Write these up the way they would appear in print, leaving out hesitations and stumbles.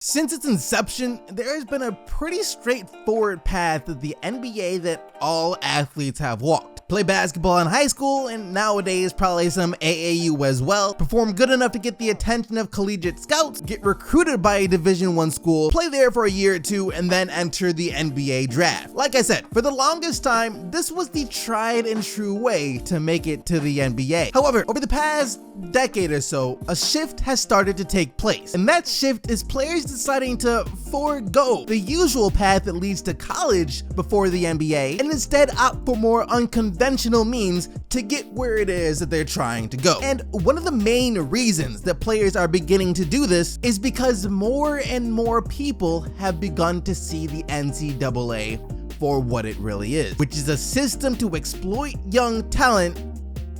Since its inception, there has been a pretty straightforward path to the NBA that all athletes have walked. Play basketball in high school, and nowadays probably some AAU as well. Perform good enough to get the attention of collegiate scouts, get recruited by a Division I school, play there for a year or two, and then enter the NBA draft. Like I said, for the longest time, this was the tried and true way to make it to the NBA. However, over the past decade or so, a shift has started to take place, and that shift is players deciding to forego the usual path that leads to college before the NBA and instead opt for more unconventional means to get where it is that they're trying to go. And one of the main reasons that players are beginning to do this is because more and more people have begun to see the NCAA for what it really is, which is a system to exploit young talent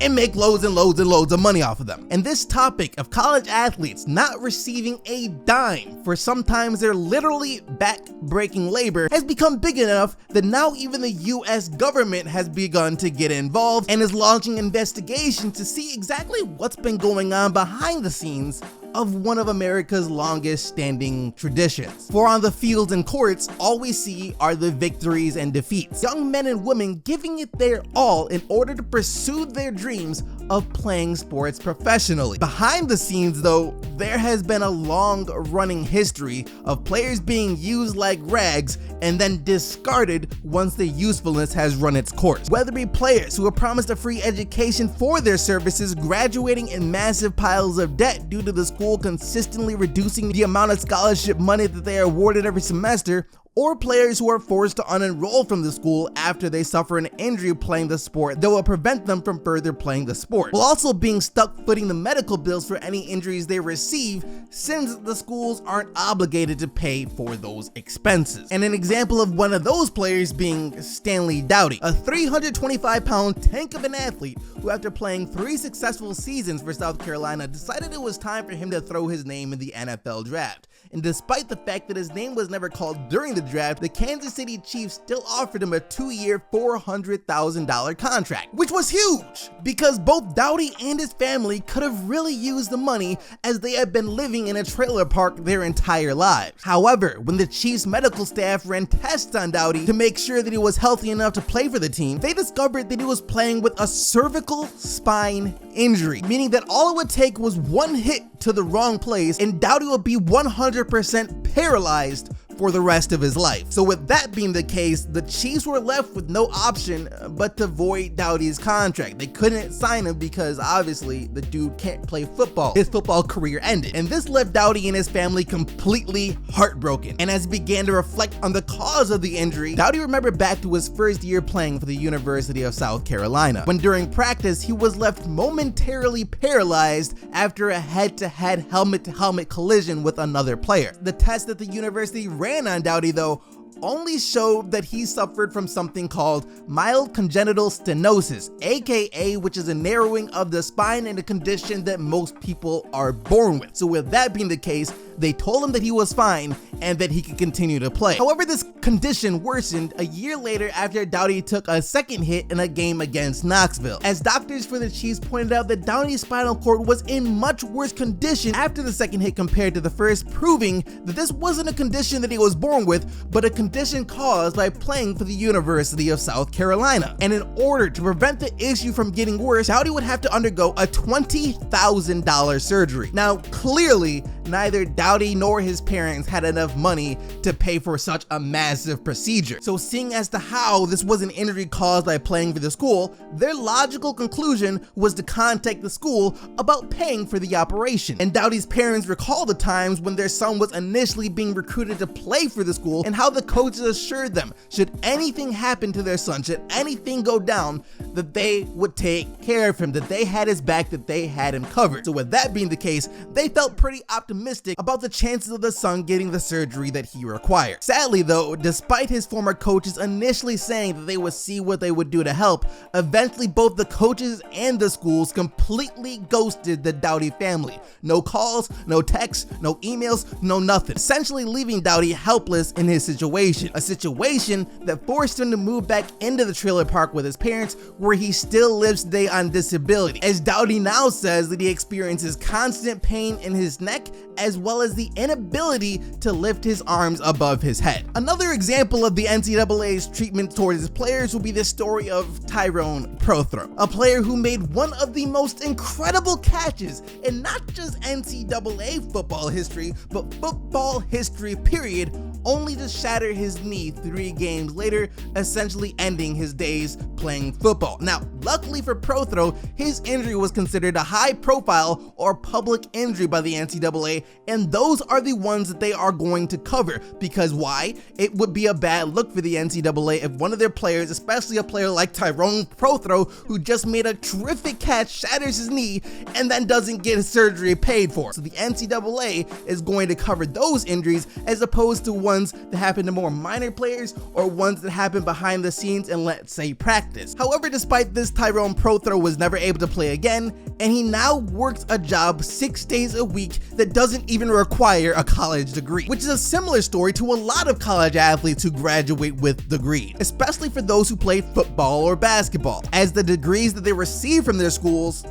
and make loads and loads and loads of money off of them. And this topic of college athletes not receiving a dime for sometimes their literally back-breaking labor has become big enough that now even the US government has begun to get involved and is launching investigations to see exactly what's been going on behind the scenes of one of America's longest standing traditions. For on the fields and courts, all we see are the victories and defeats. Young men and women giving it their all in order to pursue their dreams of playing sports professionally. Behind the scenes though, there has been a long running history of players being used like rags and then discarded once their usefulness has run its course. Whether it be players who were promised a free education for their services, graduating in massive piles of debt due to the school consistently reducing the amount of scholarship money that they are awarded every semester, or players who are forced to unenroll from the school after they suffer an injury playing the sport that will prevent them from further playing the sport, while also being stuck footing the medical bills for any injuries they receive since the schools aren't obligated to pay for those expenses. And an example of one of those players being Stanley Doughty, a 325-pound tank of an athlete who, after playing 3 successful seasons for South Carolina, decided it was time for him to throw his name in the NFL draft. And despite the fact that his name was never called during the draft, the Kansas City Chiefs still offered him a 2-year, $400,000 contract, which was huge because both Doughty and his family could have really used the money as they had been living in a trailer park their entire lives. However, when the Chiefs medical staff ran tests on Doughty to make sure that he was healthy enough to play for the team, they discovered that he was playing with a cervical spine injury, meaning that all it would take was one hit to the wrong place and Doughty would be 100% paralyzed for the rest of his life. So with that being the case, the Chiefs were left with no option but to void Doughty's contract. They couldn't sign him because obviously the dude can't play football. His football career ended. And this left Doughty and his family completely heartbroken. And as he began to reflect on the cause of the injury, Doughty remembered back to his first year playing for the University of South Carolina, when during practice he was left momentarily paralyzed after a head-to-head helmet-to-helmet collision with another player. The test that the university ran on Doughty though only showed that he suffered from something called mild congenital stenosis, aka which is a narrowing of the spine and a condition that most people are born with. So with that being the case, they told him that he was fine and that he could continue to play. However, this condition worsened a year later after Doughty took a second hit in a game against Knoxville, as doctors for the Chiefs pointed out that Doughty's spinal cord was in much worse condition after the second hit compared to the first, proving that this wasn't a condition that he was born with, but a condition caused by playing for the University of South Carolina. And in order to prevent the issue from getting worse, Doughty would have to undergo a $20,000 surgery. Now, clearly, neither Doughty nor his parents had enough money to pay for such a massive procedure. So seeing as to how this was an injury caused by playing for the school, their logical conclusion was to contact the school about paying for the operation. And Doughty's parents recall the times when their son was initially being recruited to play for the school and how the coaches assured them, should anything happen to their son, should anything go down, that they would take care of him, that they had his back, that they had him covered. So with that being the case, they felt pretty optimistic about the chances of the son getting the surgery that he required. Sadly though, despite his former coaches initially saying that they would see what they would do to help, eventually both the coaches and the schools completely ghosted the Doughty family. No calls, no texts, no emails, no nothing. Essentially leaving Doughty helpless in his situation. A situation that forced him to move back into the trailer park with his parents, where he still lives today on disability, as Doughty now says that he experiences constant pain in his neck as well as the inability to lift his arms above his head. Another example of the NCAA's treatment towards its players will be the story of Tyrone Prothro, a player who made one of the most incredible catches in not just NCAA football history, but football history period, only to shatter his knee 3 games later, essentially ending his days playing football. Now, luckily for Prothro, his injury was considered a high-profile or public injury by the NCAA, and those are the ones that they are going to cover. Because why? It would be a bad look for the NCAA if one of their players, especially a player like Tyrone Prothro, who just made a terrific catch, shatters his knee, and then doesn't get his surgery paid for. So the NCAA is going to cover those injuries as opposed to ones that happen to more minor players or ones that happen behind the scenes in, let's say, practice. However, despite this, Tyrone Prothro was never able to play again, and he now works a job 6 days a week that doesn't even require a college degree, which is a similar story to a lot of college athletes who graduate with degrees, especially for those who play football or basketball, as the degrees that they receive from their schools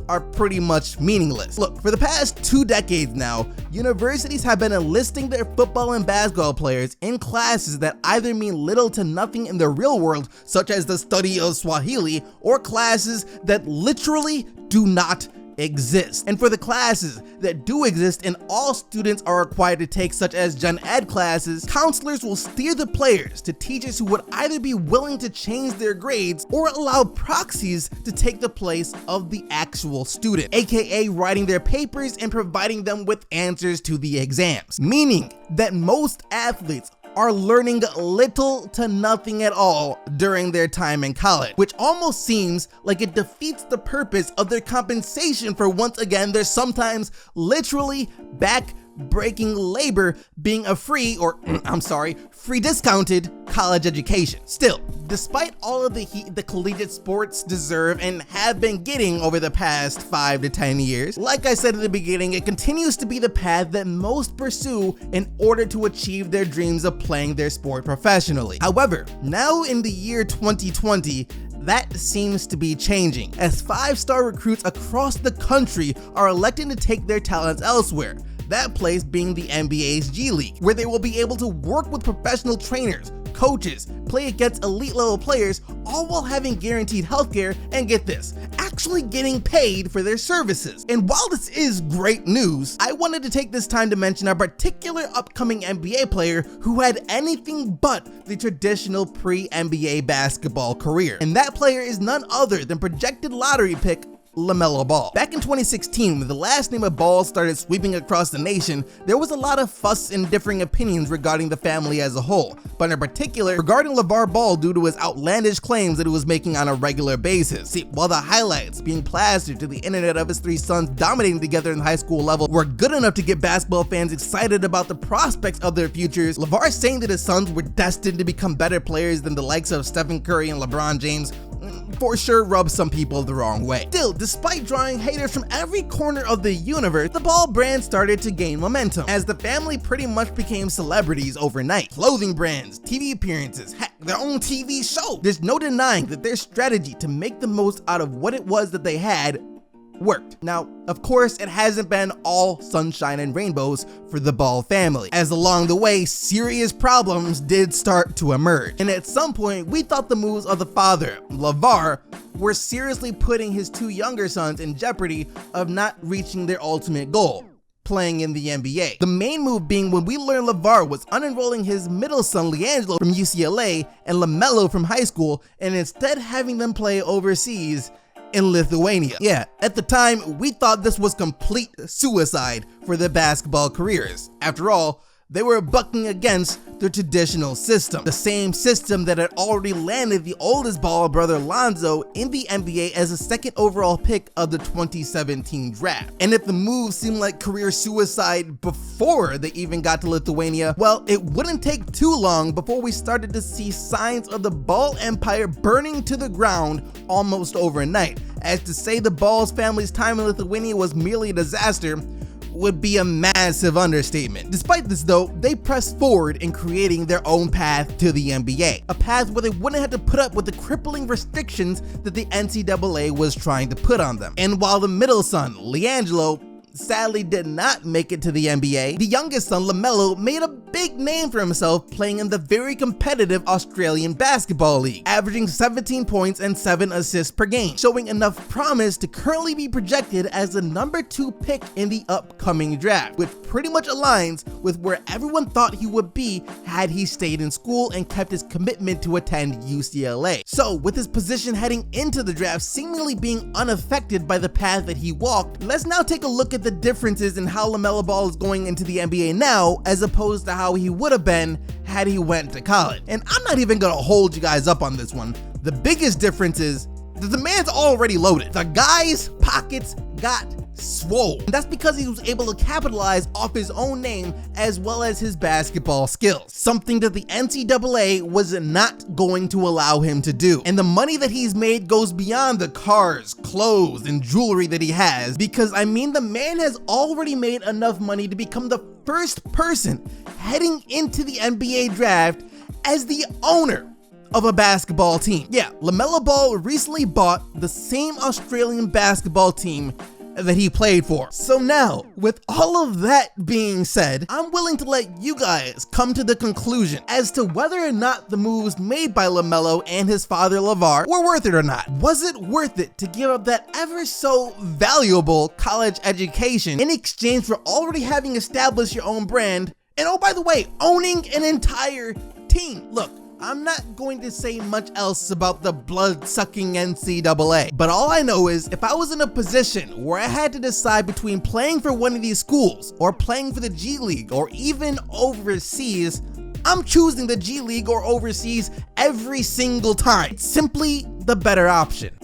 are pretty much meaningless. Look, for the past 2 decades now, universities have been enlisting their football and basketball players in classes that either mean little to nothing in the real world, such as the study of Swahili, or classes that literally do not exist. And for the classes that do exist and all students are required to take, such as gen ed classes, counselors will steer the players to teachers who would either be willing to change their grades or allow proxies to take the place of the actual student, aka writing their papers and providing them with answers to the exams, meaning that most athletes are learning little to nothing at all during their time in college, which almost seems like it defeats the purpose of their compensation for, once again, their sometimes literally back-breaking labor being a free discounted college education. Still, despite all of the heat the collegiate sports deserve and have been getting over the past 5 to 10 years, like I said at the beginning, it continues to be the path that most pursue in order to achieve their dreams of playing their sport professionally. However, now in the year 2020, that seems to be changing, as 5-star recruits across the country are electing to take their talents elsewhere. That place being the NBA's G League, where they will be able to work with professional trainers, coaches, play against elite level players, all while having guaranteed healthcare and, get this, actually getting paid for their services. And while this is great news, I wanted to take this time to mention a particular upcoming NBA player who had anything but the traditional pre-NBA basketball career. And that player is none other than projected lottery pick LaMelo Ball. Back in 2016, when the last name of Ball started sweeping across the nation, there was a lot of fuss and differing opinions regarding the family as a whole, but in particular regarding LeVar Ball due to his outlandish claims that he was making on a regular basis. See, while the highlights being plastered to the internet of his 3 sons dominating together in the high school level were good enough to get basketball fans excited about the prospects of their futures, LeVar saying that his sons were destined to become better players than the likes of Stephen Curry and LeBron James for sure rubs some people the wrong way. Still, despite drawing haters from every corner of the universe, the Ball brand started to gain momentum, as the family pretty much became celebrities overnight. Clothing brands, TV appearances, heck, their own TV show. There's no denying that their strategy to make the most out of what it was that they had worked. Now, of course, it hasn't been all sunshine and rainbows for the Ball family, as along the way, serious problems did start to emerge. And at some point, we thought the moves of the father, LeVar, were seriously putting his 2 younger sons in jeopardy of not reaching their ultimate goal, playing in the NBA. The main move being when we learned LeVar was unenrolling his middle son LiAngelo from UCLA and LaMelo from high school, and instead having them play overseas in Lithuania. Yeah, at the time, we thought this was complete suicide for their basketball careers. After all, they were bucking against the traditional system, the same system that had already landed the oldest Ball brother Lonzo in the NBA as a 2nd overall pick of the 2017 draft. And if the move seemed like career suicide before they even got to Lithuania, well, it wouldn't take too long before we started to see signs of the Ball empire burning to the ground almost overnight. As to say the Ball's family's time in Lithuania was merely a disaster would be a massive understatement. Despite this though, they pressed forward in creating their own path to the NBA, a path where they wouldn't have to put up with the crippling restrictions that the NCAA was trying to put on them. And while the middle son, LiAngelo, sadly did not make it to the NBA, the youngest son, LaMelo, made a big name for himself playing in the very competitive Australian Basketball League, averaging 17 points and 7 assists per game, showing enough promise to currently be projected as the number 2 pick in the upcoming draft, which pretty much aligns with where everyone thought he would be had he stayed in school and kept his commitment to attend UCLA. So, with his position heading into the draft seemingly being unaffected by the path that he walked, let's now take a look at the differences in how LaMelo Ball is going into the NBA now as opposed to how he would have been had he went to college. And I'm not even gonna hold you guys up on this one. The biggest difference is that the man's already loaded. The guy's pockets got swole. And that's because he was able to capitalize off his own name as well as his basketball skills, something that the NCAA was not going to allow him to do. And the money that he's made goes beyond the cars, clothes, and jewelry that he has, because I mean, the man has already made enough money to become the first person heading into the NBA draft as the owner of a basketball team. Yeah, LaMelo Ball recently bought the same Australian basketball team that he played for. So now, with all of that being said, I'm willing to let you guys come to the conclusion as to whether or not the moves made by LaMelo and his father LeVar were worth it or not. Was it worth it to give up that ever so valuable college education in exchange for already having established your own brand and, oh, by the way, owning an entire team? Look, I'm not going to say much else about the blood-sucking NCAA, but all I know is if I was in a position where I had to decide between playing for one of these schools or playing for the G League or even overseas, I'm choosing the G League or overseas every single time. It's simply the better option.